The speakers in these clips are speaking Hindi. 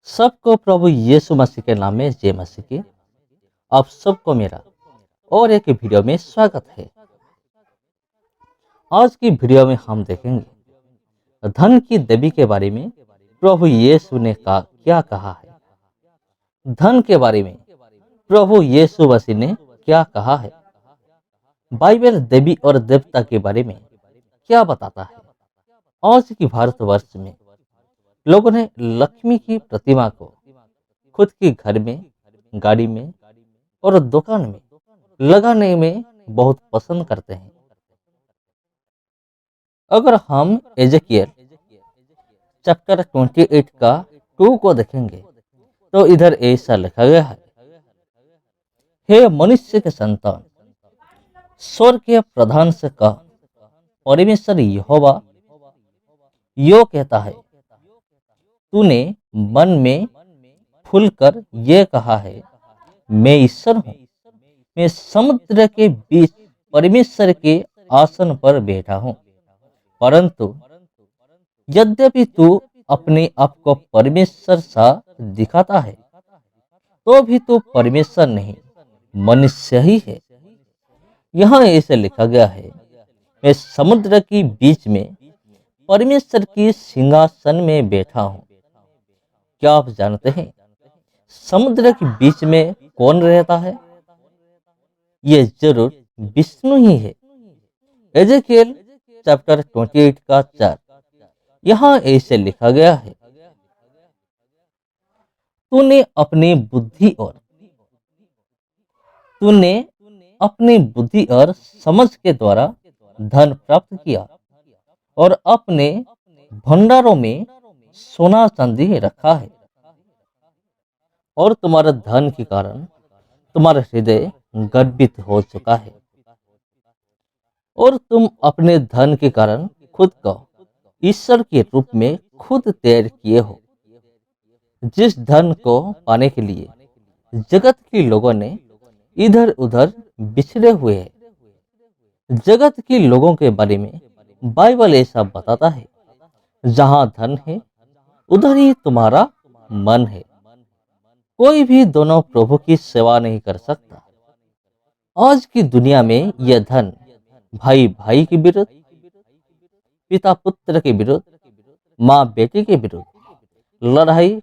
सबको प्रभु यीशु मसीह के नाम में जय मसीह की। आप सबको मेरा और एक वीडियो में स्वागत है। आज की वीडियो में हम देखेंगे धन की देवी के बारे में प्रभु यीशु ने क्या कहा है। धन के बारे में प्रभु यीशु मसीह ने क्या कहा है। बाइबल देवी और देवता के बारे में क्या बताता है। आज की भारतवर्ष में लोगों ने लक्ष्मी की प्रतिमा को खुद के घर में, गाड़ी में और दुकान में लगाने में बहुत पसंद करते हैं। अगर हम एजेकियल चैप्टर 28 का 2 को देखेंगे तो इधर ऐसा लिखा गया है, हे मनुष्य के संतान, स्वर्ग के प्रधान से कह, परमेश्वर यहोवा यो कहता है, तूने मन में फूलकर ये कहा है, मैं ईश्वर हूँ, मैं समुद्र के बीच परमेश्वर के आसन पर बैठा हूँ। परंतु यद्यपि तू अपने आप को परमेश्वर सा दिखाता है, तो भी तू परमेश्वर नहीं, मनुष्य ही है। यहाँ ऐसे लिखा गया है, मैं समुद्र के बीच में परमेश्वर की सिंहासन में बैठा हूँ। क्या आप जानते हैं समुद्र के बीच में कौन रहता है? ये जरूर विष्णु ही है। एजेकियल चैप्टर 28 का 4 यहाँ ऐसे लिखा गया है, तूने अपनी बुद्धि और समझ के द्वारा धन प्राप्त किया और अपने भंडारों में सोना चांदी रखा है। और तुम्हारे धन के कारण तुम्हारा हृदय गर्वित हो चुका है और तुम अपने धन के कारण खुद को ईश्वर के रूप में खुद तैयार किए हो। जिस धन को पाने के लिए जगत के लोगों ने इधर उधर बिछड़े हुए हैं। जगत के लोगों के बारे में बाइबल ऐसा बताता है, जहां धन है उधर ही तुम्हारा मन है। कोई भी दोनों प्रभु की सेवा नहीं कर सकता। आज की दुनिया में यह धन भाई भाई के विरुद्ध, पिता पुत्र के विरुद्ध, माँ बेटी के विरुद्ध लड़ाई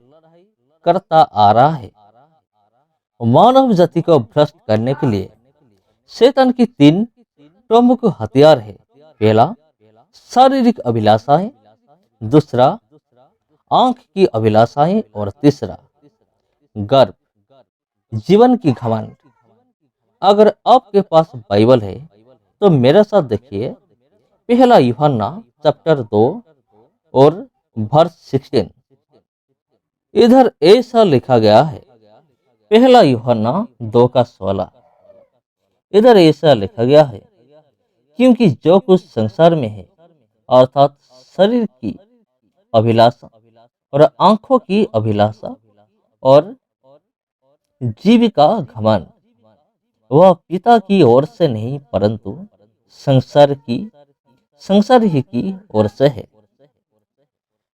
करता आ रहा है। मानव जाति को भ्रष्ट करने के लिए शैतान की 3 प्रमुख हथियार है। पहला शारीरिक अभिलाषाएं, दूसरा आंख की अभिलाषाएं और तीसरा गर्व, जीवन की घमंड। अगर आपके पास बाइबल है तो मेरे साथ देखिए पहला यूहन्ना चैप्टर 2 और वर्स 16। इधर ऐसा लिखा गया है, पहला यूहन्ना 2 का 16। इधर ऐसा लिखा गया है, क्योंकि जो कुछ संसार में है, अर्थात शरीर की अभिलाषा और आंखों की अभिलाषा और जीविका घमंड, वह पिता की ओर से नहीं परंतु संसार ही की ओर से है।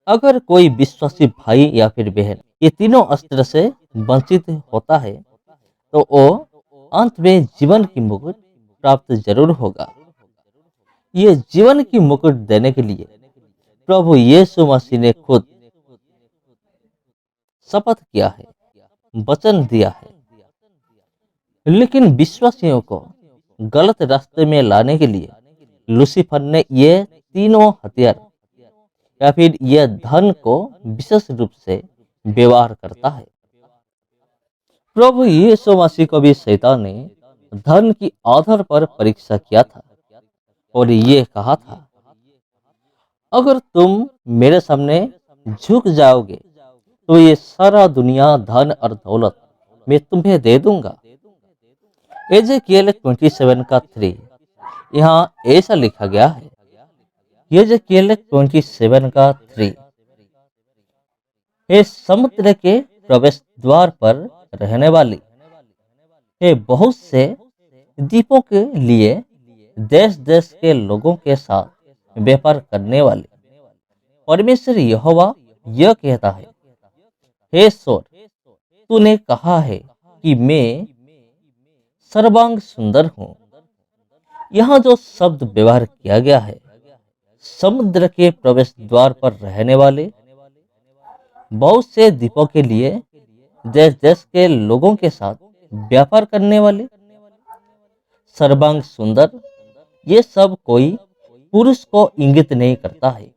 अगर कोई विश्वासी भाई या फिर बहन ये तीनों अस्त्र से वंचित होता है तो वो अंत में जीवन की मुकुट प्राप्त जरूर होगा। ये जीवन की मुकुट देने के लिए प्रभु यीशु मसीह ने खुद शपथ किया है, वचन दिया है। लेकिन विश्वासियों को गलत रास्ते में लाने के लिए लूसीफर ने ये तीनों हथियार या फिर यह धन को विशेष रूप से व्यवहार करता है। प्रभु यीशु मसीह को भी शैतान ने धन की आधार पर परीक्षा किया था और ये कहा था, अगर तुम मेरे सामने झुक जाओगे तो ये सारा दुनिया, धन और दौलत मैं तुम्हें दे दूंगा। एजेकियल 27 का 3 यहाँ ऐसा लिखा गया है, एजेकियल 27 का 3, हे समुद्र के प्रवेश द्वार पर रहने वाली, हे बहुत से द्वीपों के लिए देश देश के लोगों के साथ व्यापार करने वाले, परमेश्वर यहोवा यह कहता है, हे ईश्वर, तूने कहा है कि मैं सर्वांग सुंदर हूँ। यहाँ जो शब्द व्यवहार किया गया है, समुद्र के प्रवेश द्वार पर रहने वाले बहुत से द्वीपों के लिए, देश देश के लोगों के साथ व्यापार करने वाले, सर्वांग सुंदर, ये सब कोई पुरुष को इंगित नहीं करता है।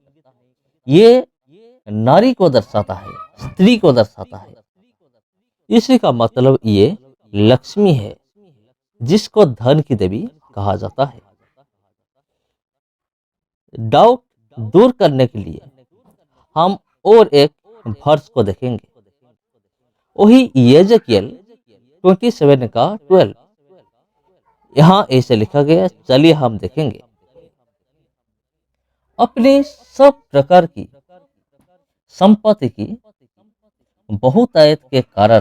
ये नारी को दर्शाता है, स्त्री को दर्शाता है। इसी का मतलब ये लक्ष्मी है, जिसको धन की देवी कहा जाता है। डाउट दूर करने के लिए हम और एक वर्स को देखेंगे। वही यजेकिएल 27 का 12। यहाँ ऐसे लिखा गया, चलिए हम देखेंगे। अपने सब प्रकार की संपत्ति की बहुतायत के कारण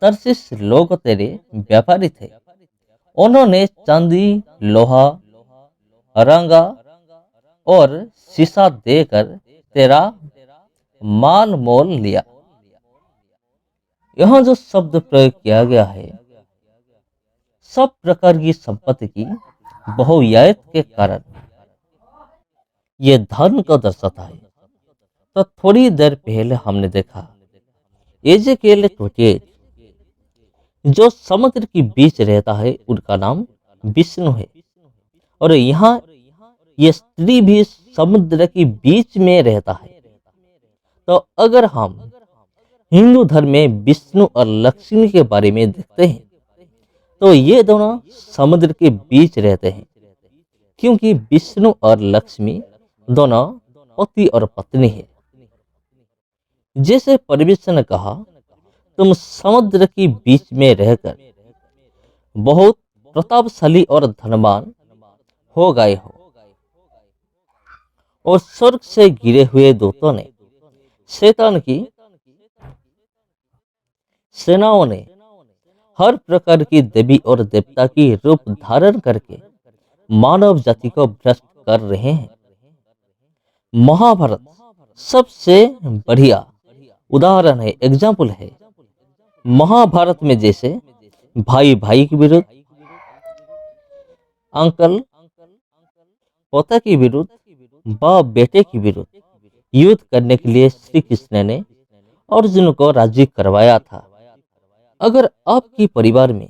तरसीस लोग तेरे व्यापारी थे। उन्होंने चांदी, लोहा, रंगा और शीशा देकर तेरा माल मोल लिया। यहाँ जो शब्द प्रयोग किया गया है, सब प्रकार की संपत्ति की बहुतायत के कारण, ये धन को दर्शाता है। तो थोड़ी देर पहले हमने देखा एजेकिएल 28, जो समुद्र के बीच रहता है उनका नाम विष्णु है। और यहाँ ये स्त्री भी समुद्र के बीच में रहता है। तो अगर हम हिंदू धर्म में विष्णु और लक्ष्मी के बारे में देखते हैं, तो ये दोनों समुद्र के बीच रहते हैं, क्योंकि विष्णु और लक्ष्मी दोनों पति और पत्नी है। जैसे परमेश्वर ने कहा, तुम समुद्र के बीच में रहकर बहुत प्रतापशाली और धनवान हो गए हो। और स्वर्ग से गिरे हुए दूतों ने, शैतान की सेनाओं ने, हर प्रकार की देवी और देवता की रूप धारण करके मानव जाति को भ्रष्ट कर रहे हैं। महाभारत सबसे बढ़िया उदाहरण है, एग्जाम्पल है। महाभारत में जैसे भाई भाई के विरुद्ध, अंकल पोता के विरुद्ध, बाप बेटे के विरुद्ध युद्ध करने के लिए श्री कृष्ण ने अर्जुन को राजी करवाया था। अगर आपकी परिवार में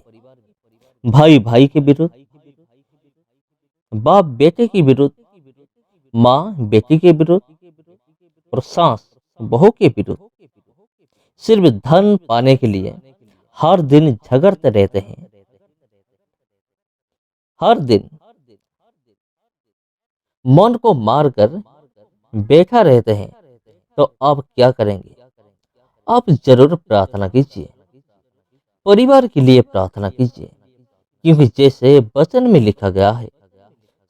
भाई भाई के विरुद्ध, बाप बेटे के विरुद्ध, माँ बेटी के विरुद्ध और सास बहू के विरुद्ध सिर्फ धन पाने के लिए हर दिन झगड़ते रहते हैं, हर दिन मन को मारकर बैठा रहते हैं, तो आप क्या करेंगे? आप जरूर प्रार्थना कीजिए, परिवार के लिए प्रार्थना कीजिए, क्योंकि जैसे वचन में लिखा गया है,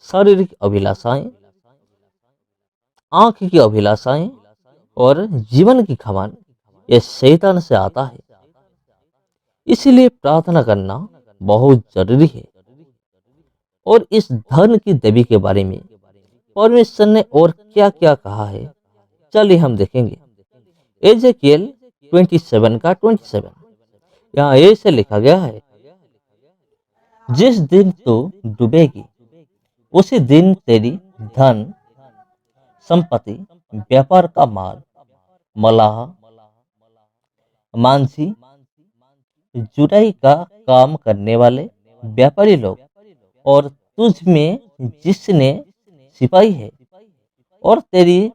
शारीरिक अभिलाषाएं, आंख की अभिलाषाएं और जीवन की खमान, यह शैतान से आता है। इसीलिए प्रार्थना करना बहुत जरूरी है। और इस धन की देवी के बारे में परमेश्वर ने और क्या क्या कहा है, चलिए हम देखेंगे। एजेकिएल 27 का 27, यहाँ ऐसे लिखा गया है, जिस दिन तू डूबेगी उसी दिन तेरी धन संपत्ति, व्यापार का माल, मलाह, मानसी, जुराई का काम करने वाले व्यापारी लोग और तुझ में जिसने सिपाही है, और तेरी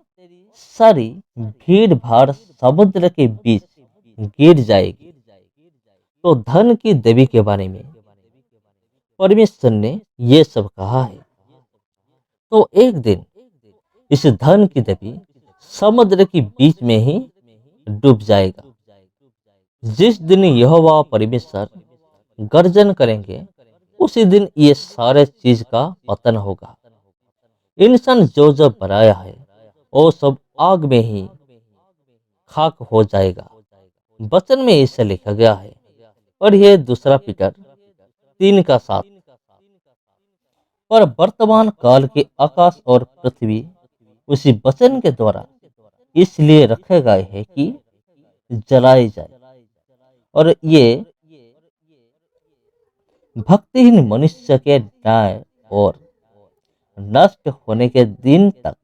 सारी भीड़ भाड़ समुद्र के बीच गिर जाएगी। तो धन की देवी के बारे में परमेश्वर ने ये सब कहा है। तो एक दिन इस धन की देवी समुद्र के बीच में ही डूब जाएगा। जिस दिन यहोवा परमेश्वर गर्जन करेंगे, उसी दिन ये सारे चीज का पतन होगा। इंसान जो जो बनाया है वो सब आग में ही खाक हो जाएगा। वचन में इसे लिखा गया है। और यह दूसरा पीटर 3 का 7। पर वर्तमान काल के आकाश और पृथ्वी उसी वचन के द्वारा इसलिए रखे गए हैं कि जलाई जाए और ये भक्तिहीन मनुष्य के न्याय और नष्ट होने के दिन तक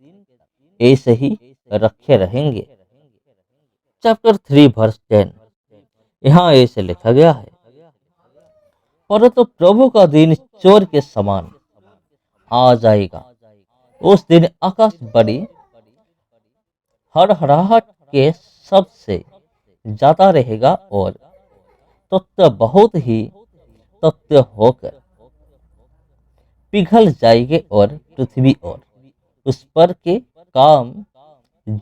ऐसे ही रखे रहेंगे। चैप्टर 3 वर्स 10 यहाँ ऐसे लिखा गया है, परंतु प्रभु का दिन चोर के समान आ जाएगा। उस दिन आकाश बड़ी हड़हड़ाहट के सबसे ज्यादा रहेगा और तत्व बहुत ही तत्व होकर पिघल जाएंगे और पृथ्वी और उस पर के काम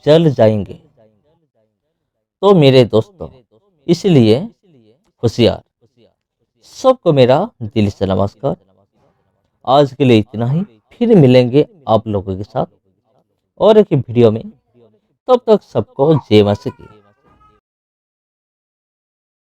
जल जाएंगे। तो मेरे दोस्तों, इसलिए होशियार। सबको मेरा दिल से नमस्कार। आज के लिए इतना ही, फिर मिलेंगे आप लोगों के साथ और एक वीडियो में। तब तक सबको जय मसीह की।